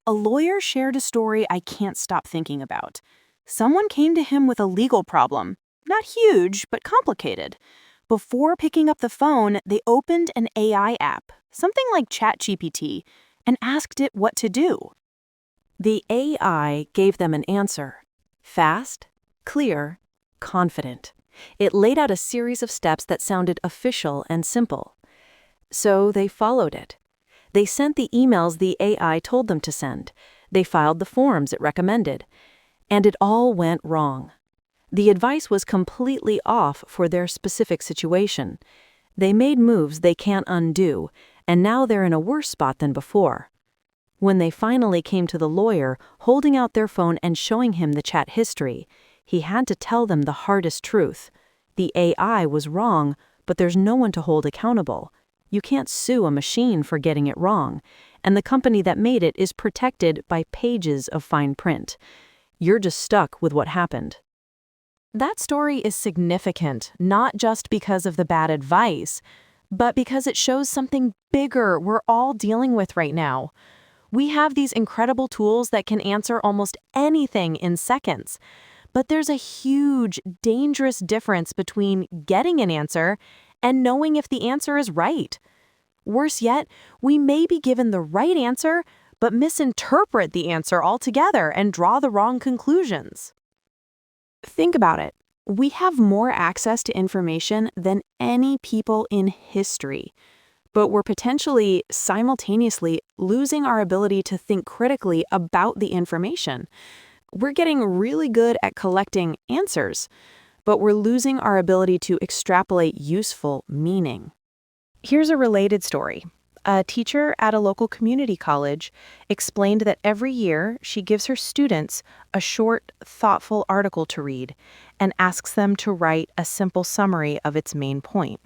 a lawyer shared a story I can't stop thinking about. Someone came to him with a legal problem. Not huge, but complicated. Before picking up the phone, they opened an AI app, something like ChatGPT, and asked it what to do. The AI gave them an answer. Fast, clear, confident. It laid out a series of steps that sounded official and simple. So they followed it. They sent the emails the AI told them to send. They filed the forms it recommended. And it all went wrong. The advice was completely off for their specific situation. They made moves they can't undo, and now they're in a worse spot than before. When they finally came to the lawyer, holding out their phone and showing him the chat history, he had to tell them the hardest truth. The AI was wrong, but there's no one to hold accountable. You can't sue a machine for getting it wrong, and the company that made it is protected by pages of fine print. You're just stuck with what happened. That story is significant, not just because of the bad advice, but because it shows something bigger we're all dealing with right now. We have these incredible tools that can answer almost anything in seconds, but there's a huge, dangerous difference between getting an answer and knowing if the answer is right. Worse yet, we may be given the right answer, but misinterpret the answer altogether and draw the wrong conclusions. Think about it. We have more access to information than any people in history, but we're potentially simultaneously losing our ability to think critically about the information. We're getting really good at collecting answers, but we're losing our ability to extrapolate useful meaning. Here's a related story. A teacher at a local community college explained that every year she gives her students a short, thoughtful article to read and asks them to write a simple summary of its main point.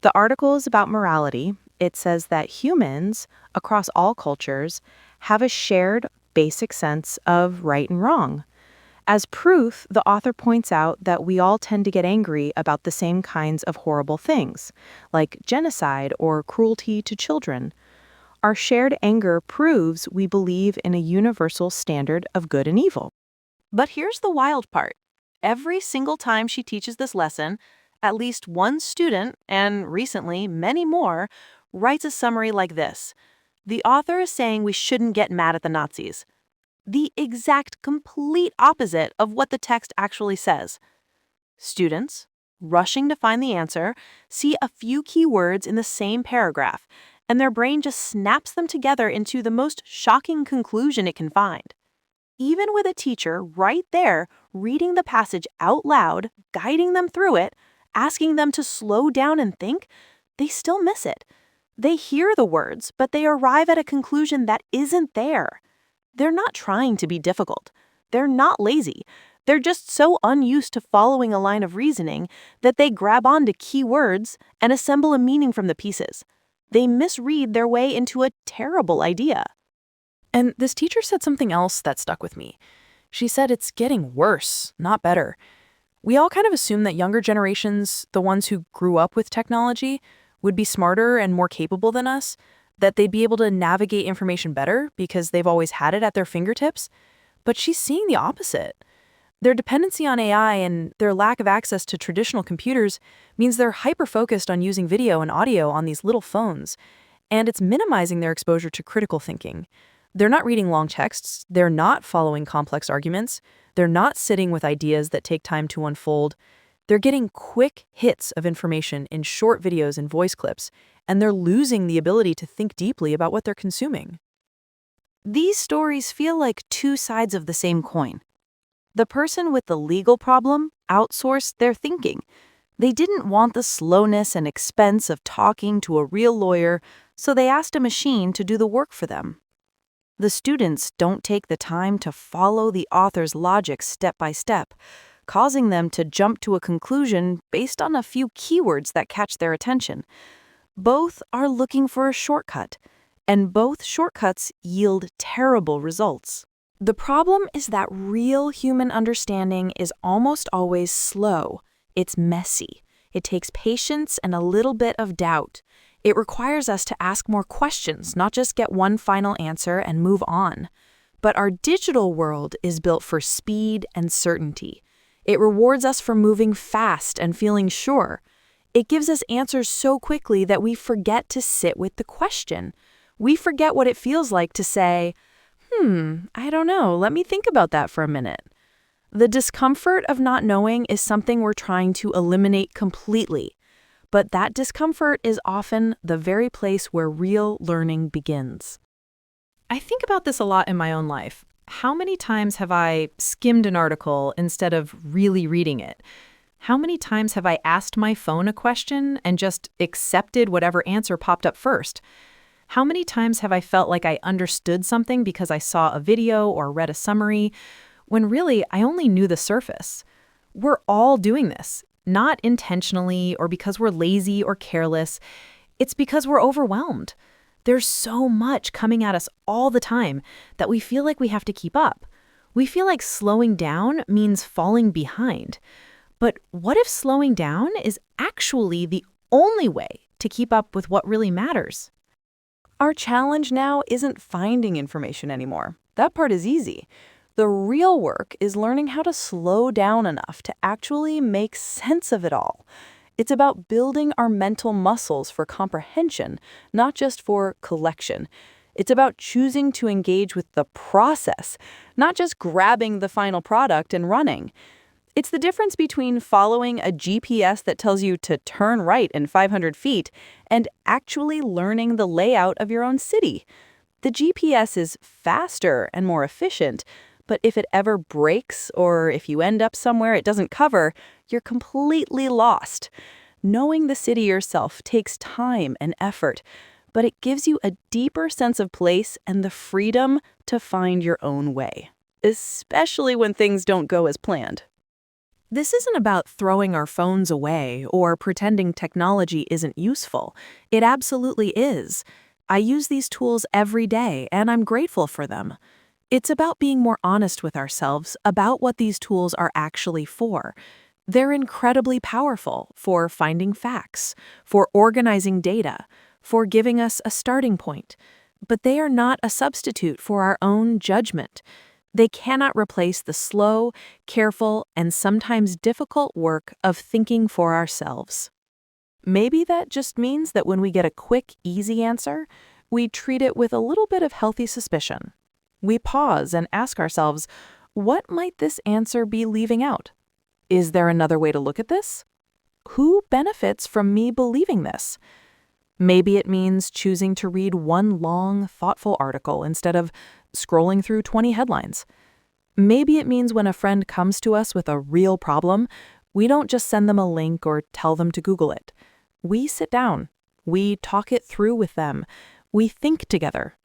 The article is about morality. It says that humans, across all cultures, have a shared basic sense of right and wrong. As proof, the author points out that we all tend to get angry about the same kinds of horrible things, like genocide or cruelty to children. Our shared anger proves we believe in a universal standard of good and evil. But here's the wild part. Every single time she teaches this lesson, at least one student, and recently many more, writes a summary like this. The author is saying we shouldn't get mad at the Nazis. The exact complete opposite of what the text actually says. Students, rushing to find the answer, see a few key words in the same paragraph, and their brain just snaps them together into the most shocking conclusion it can find. Even with a teacher right there reading the passage out loud, guiding them through it, asking them to slow down and think, they still miss it. They hear the words, but they arrive at a conclusion that isn't there. They're not trying to be difficult. They're not lazy. They're just so unused to following a line of reasoning that they grab onto key words and assemble a meaning from the pieces. They misread their way into a terrible idea. And this teacher said something else that stuck with me. She said it's getting worse, not better. We all kind of assume that younger generations, the ones who grew up with technology, would be smarter and more capable than us, that they'd be able to navigate information better because they've always had it at their fingertips. But she's seeing the opposite. Their dependency on AI and their lack of access to traditional computers means they're hyper-focused on using video and audio on these little phones, and it's minimizing their exposure to critical thinking. They're not reading long texts, they're not following complex arguments, they're not sitting with ideas that take time to unfold. They're getting quick hits of information in short videos and voice clips, and they're losing the ability to think deeply about what they're consuming. These stories feel like two sides of the same coin. The person with the legal problem outsourced their thinking. They didn't want the slowness and expense of talking to a real lawyer, so they asked a machine to do the work for them. The students don't take the time to follow the author's logic step by step, causing them to jump to a conclusion based on a few keywords that catch their attention. Both are looking for a shortcut, and both shortcuts yield terrible results. The problem is that real human understanding is almost always slow. It's messy. It takes patience and a little bit of doubt. It requires us to ask more questions, not just get one final answer and move on. But our digital world is built for speed and certainty. It rewards us for moving fast and feeling sure. It gives us answers so quickly that we forget to sit with the question. We forget what it feels like to say, I don't know, let me think about that for a minute. The discomfort of not knowing is something we're trying to eliminate completely. But that discomfort is often the very place where real learning begins. I think about this a lot in my own life. How many times have I skimmed an article instead of really reading it? How many times have I asked my phone a question and just accepted whatever answer popped up first? How many times have I felt like I understood something because I saw a video or read a summary, when really I only knew the surface? We're all doing this, not intentionally or because we're lazy or careless. It's because we're overwhelmed. There's so much coming at us all the time that we feel like we have to keep up. We feel like slowing down means falling behind. But what if slowing down is actually the only way to keep up with what really matters? Our challenge now isn't finding information anymore. That part is easy. The real work is learning how to slow down enough to actually make sense of it all. It's about building our mental muscles for comprehension, not just for collection. It's about choosing to engage with the process, not just grabbing the final product and running. It's the difference between following a GPS that tells you to turn right in 500 feet and actually learning the layout of your own city. The GPS is faster and more efficient, but if it ever breaks or if you end up somewhere it doesn't cover, you're completely lost. Knowing the city yourself takes time and effort, but it gives you a deeper sense of place and the freedom to find your own way, especially when things don't go as planned. This isn't about throwing our phones away or pretending technology isn't useful. It absolutely is. I use these tools every day, and I'm grateful for them. It's about being more honest with ourselves about what these tools are actually for. They're incredibly powerful for finding facts, for organizing data, for giving us a starting point. But they are not a substitute for our own judgment. They cannot replace the slow, careful, and sometimes difficult work of thinking for ourselves. Maybe that just means that when we get a quick, easy answer, we treat it with a little bit of healthy suspicion. We pause and ask ourselves, what might this answer be leaving out? Is there another way to look at this? Who benefits from me believing this? Maybe it means choosing to read one long, thoughtful article instead of scrolling through 20 headlines. Maybe it means when a friend comes to us with a real problem, we don't just send them a link or tell them to Google it. We sit down. We talk it through with them. We think together.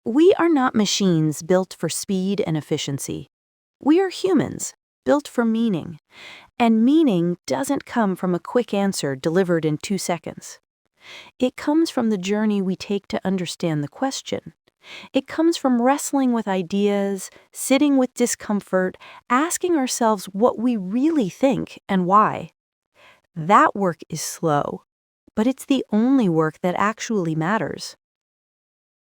We are not machines built for speed and efficiency. We are humans built for meaning. And meaning doesn't come from a quick answer delivered in 2 seconds. It comes from the journey we take to understand the question. It comes from wrestling with ideas, sitting with discomfort, asking ourselves what we really think and why. That work is slow, but it's the only work that actually matters.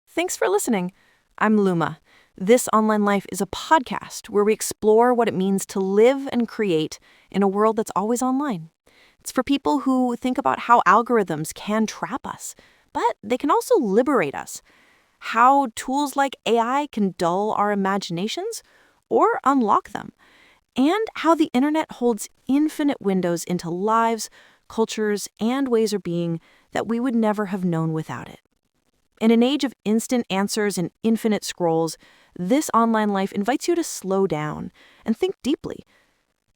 Thanks for listening. I'm Luma. This Online Life is a podcast where we explore what it means to live and create in a world that's always online. It's for people who think about how algorithms can trap us, but they can also liberate us. How tools like AI can dull our imaginations or unlock them. And how the internet holds infinite windows into lives, cultures, and ways of being that we would never have known without it. In an age of instant answers and infinite scrolls, this Online Life invites you to slow down and think deeply.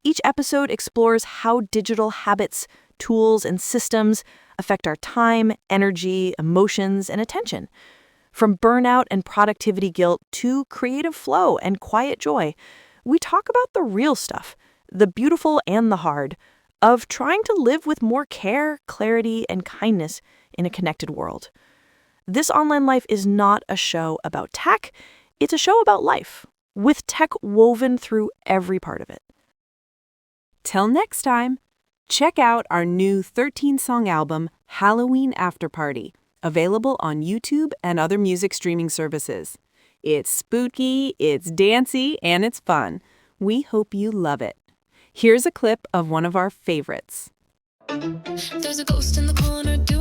Each episode explores how digital habits, tools, and systems affect our time, energy, emotions, and attention. From burnout and productivity guilt to creative flow and quiet joy, we talk about the real stuff, the beautiful and the hard, of trying to live with more care, clarity, and kindness in a connected world. This Online Life is not a show about tech, it's a show about life, with tech woven through every part of it. Till next time, check out our new 13-song album, Halloween After Party, available on YouTube and other music streaming services. It's spooky, it's dancey, and it's fun. We hope you love it. Here's a clip of one of our favorites. There's a ghost in the corner doing